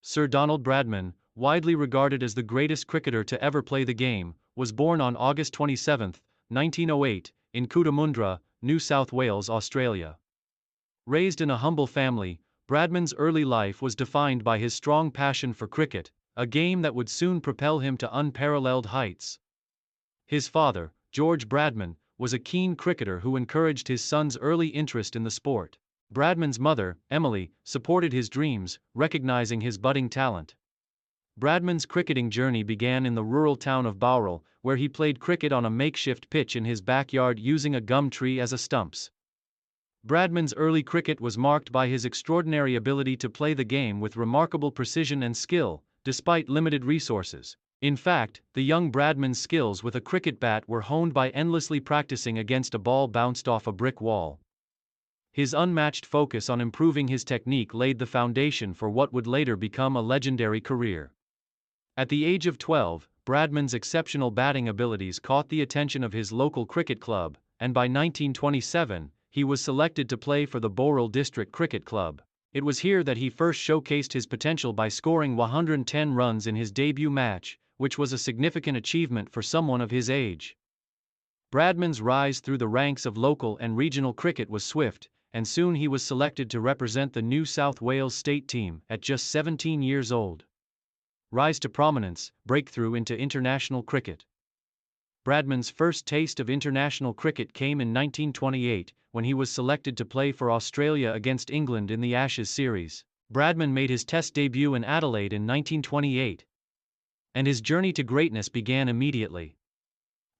Sir Donald Bradman, widely regarded as the greatest cricketer to ever play the game, was born on August 27, 1908, in Cootamundra, New South Wales, Australia. Raised in a humble family, Bradman's early life was defined by his strong passion for cricket, a game that would soon propel him to unparalleled heights. His father, George Bradman, was a keen cricketer who encouraged his son's early interest in the sport. Bradman's mother, Emily, supported his dreams, recognizing his budding talent. Bradman's cricketing journey began in the rural town of Bowral, where he played cricket on a makeshift pitch in his backyard using a gum tree as a stumps. Bradman's early cricket was marked by his extraordinary ability to play the game with remarkable precision and skill, despite limited resources. In fact, the young Bradman's skills with a cricket bat were honed by endlessly practicing against a ball bounced off a brick wall. His unmatched focus on improving his technique laid the foundation for what would later become a legendary career. At the age of 12, Bradman's exceptional batting abilities caught the attention of his local cricket club, and by 1927, he was selected to play for the Bowral District Cricket Club. It was here that he first showcased his potential by scoring 110 runs in his debut match, which was a significant achievement for someone of his age. Bradman's rise through the ranks of local and regional cricket was swift, and soon he was selected to represent the New South Wales state team at just 17 years old. Rise to prominence, breakthrough into international cricket. Bradman's first taste of international cricket came in 1928, when he was selected to play for Australia against England in the Ashes series. Bradman made his Test debut in Adelaide in 1928, and his journey to greatness began immediately.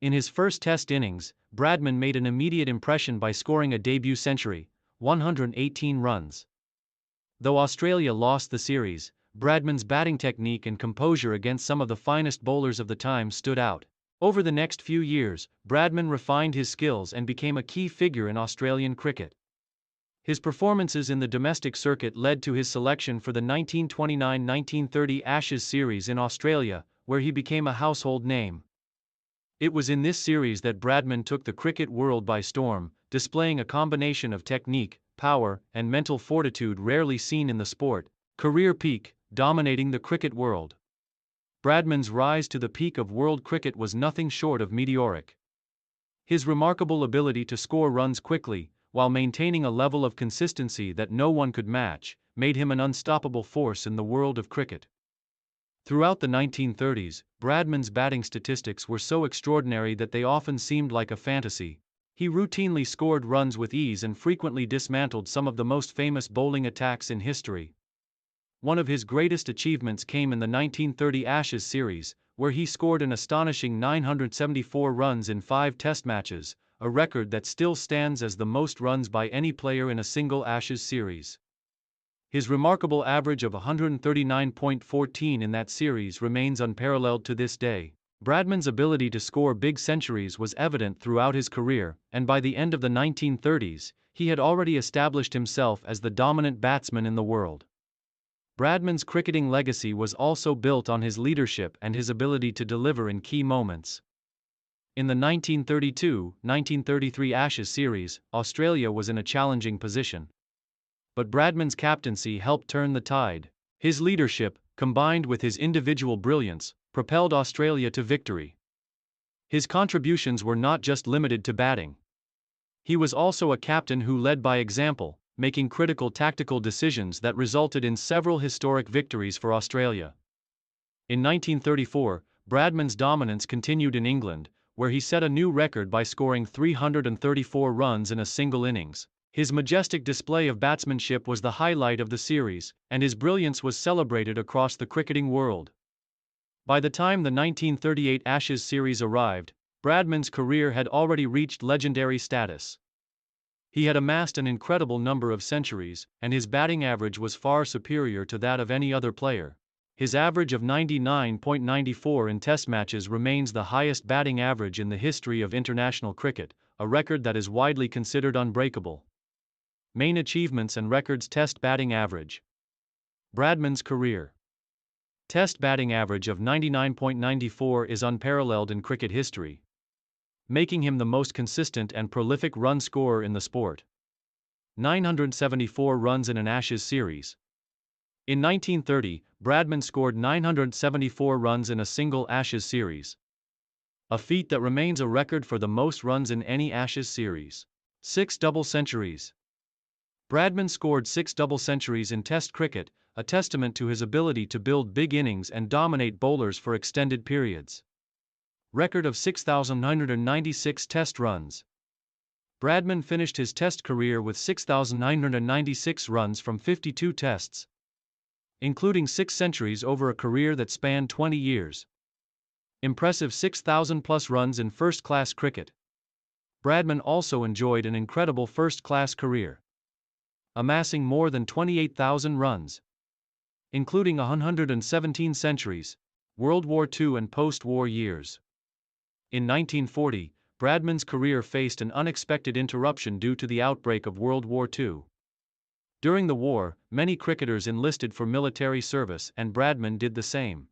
In his first Test innings, Bradman made an immediate impression by scoring a debut century, 118 runs. Though Australia lost the series, Bradman's batting technique and composure against some of the finest bowlers of the time stood out. Over the next few years, Bradman refined his skills and became a key figure in Australian cricket. His performances in the domestic circuit led to his selection for the 1929-1930 Ashes series in Australia, where he became a household name. It was in this series that Bradman took the cricket world by storm, displaying a combination of technique, power, and mental fortitude rarely seen in the sport. Career peak, dominating the cricket world. Bradman's rise to the peak of world cricket was nothing short of meteoric. His remarkable ability to score runs quickly, while maintaining a level of consistency that no one could match, made him an unstoppable force in the world of cricket. Throughout the 1930s, Bradman's batting statistics were so extraordinary that they often seemed like a fantasy. He routinely scored runs with ease and frequently dismantled some of the most famous bowling attacks in history. One of his greatest achievements came in the 1930 Ashes series, where he scored an astonishing 974 runs in 5 Test matches, a record that still stands as the most runs by any player in a single Ashes series. His remarkable average of 139.14 in that series remains unparalleled to this day. Bradman's ability to score big centuries was evident throughout his career, and by the end of the 1930s, he had already established himself as the dominant batsman in the world. Bradman's cricketing legacy was also built on his leadership and his ability to deliver in key moments. In the 1932-1933 Ashes series, Australia was in a challenging position. But Bradman's captaincy helped turn the tide. His leadership, combined with his individual brilliance, propelled Australia to victory. His contributions were not just limited to batting. He was also a captain who led by example, making critical tactical decisions that resulted in several historic victories for Australia. In 1934, Bradman's dominance continued in England, where he set a new record by scoring 334 runs in a single innings. His majestic display of batsmanship was the highlight of the series, and his brilliance was celebrated across the cricketing world. By the time the 1938 Ashes series arrived, Bradman's career had already reached legendary status. He had amassed an incredible number of centuries, and his batting average was far superior to that of any other player. His average of 99.94 in Test matches remains the highest batting average in the history of international cricket, a record that is widely considered unbreakable. Main achievements and records. Test batting average. Bradman's career. Test batting average of 99.94 is unparalleled in cricket history, making him the most consistent and prolific run scorer in the sport. 974 runs in an Ashes series. In 1930, Bradman scored 974 runs in a single Ashes series, a feat that remains a record for the most runs in any Ashes series. 6 double centuries. Bradman scored 6 double centuries in Test cricket, a testament to his ability to build big innings and dominate bowlers for extended periods. Record of 6,996 Test runs. Bradman finished his Test career with 6,996 runs from 52 Tests, including 6 centuries over a career that spanned 20 years. Impressive 6,000-plus runs in first-class cricket. Bradman also enjoyed an incredible first-class career, amassing more than 28,000 runs, including 117 centuries, World War II and post-war years. In 1940, Bradman's career faced an unexpected interruption due to the outbreak of World War II. During the war, many cricketers enlisted for military service, and Bradman did the same.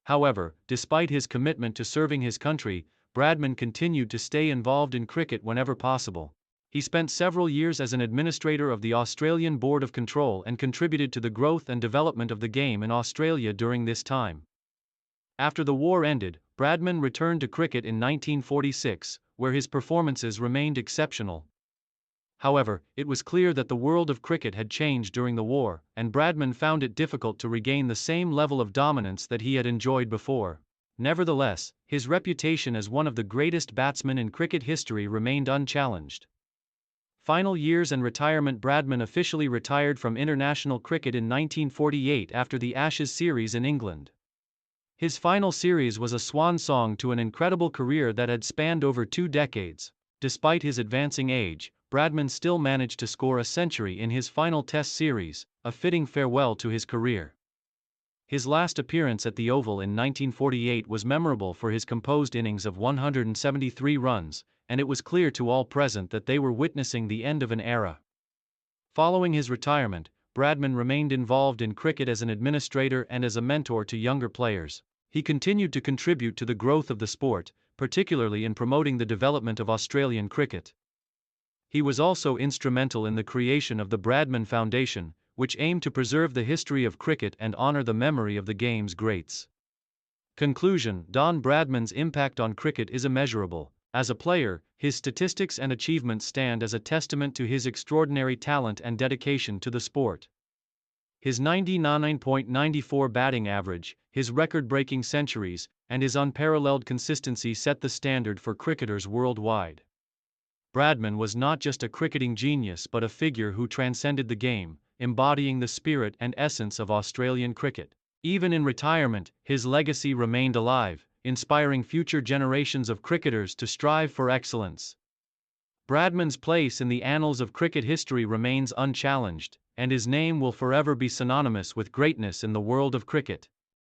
However, despite his commitment to serving his country, Bradman continued to stay involved in cricket whenever possible. He spent several years as an administrator of the Australian Board of Control and contributed to the growth and development of the game in Australia during this time. After the war ended, Bradman returned to cricket in 1946, where his performances remained exceptional. However, it was clear that the world of cricket had changed during the war, and Bradman found it difficult to regain the same level of dominance that he had enjoyed before. Nevertheless, his reputation as one of the greatest batsmen in cricket history remained unchallenged. Final years and retirement. Bradman officially retired from international cricket in 1948 after the Ashes series in England. His final series was a swan song to an incredible career that had spanned over 2 decades. Despite his advancing age, Bradman still managed to score a century in his final Test series, a fitting farewell to his career. His last appearance at the Oval in 1948 was memorable for his composed innings of 173 runs, and it was clear to all present that they were witnessing the end of an era. Following his retirement, Bradman remained involved in cricket as an administrator and as a mentor to younger players. He continued to contribute to the growth of the sport, particularly in promoting the development of Australian cricket. He was also instrumental in the creation of the Bradman Foundation, which aimed to preserve the history of cricket and honor the memory of the game's greats. Conclusion: Don Bradman's impact on cricket is immeasurable. As a player, his statistics and achievements stand as a testament to his extraordinary talent and dedication to the sport. His 99.94 batting average, his record-breaking centuries, and his unparalleled consistency set the standard for cricketers worldwide. Bradman was not just a cricketing genius but a figure who transcended the game, embodying the spirit and essence of Australian cricket. Even in retirement, his legacy remained alive, inspiring future generations of cricketers to strive for excellence. Bradman's place in the annals of cricket history remains unchallenged, and his name will forever be synonymous with greatness in the world of cricket.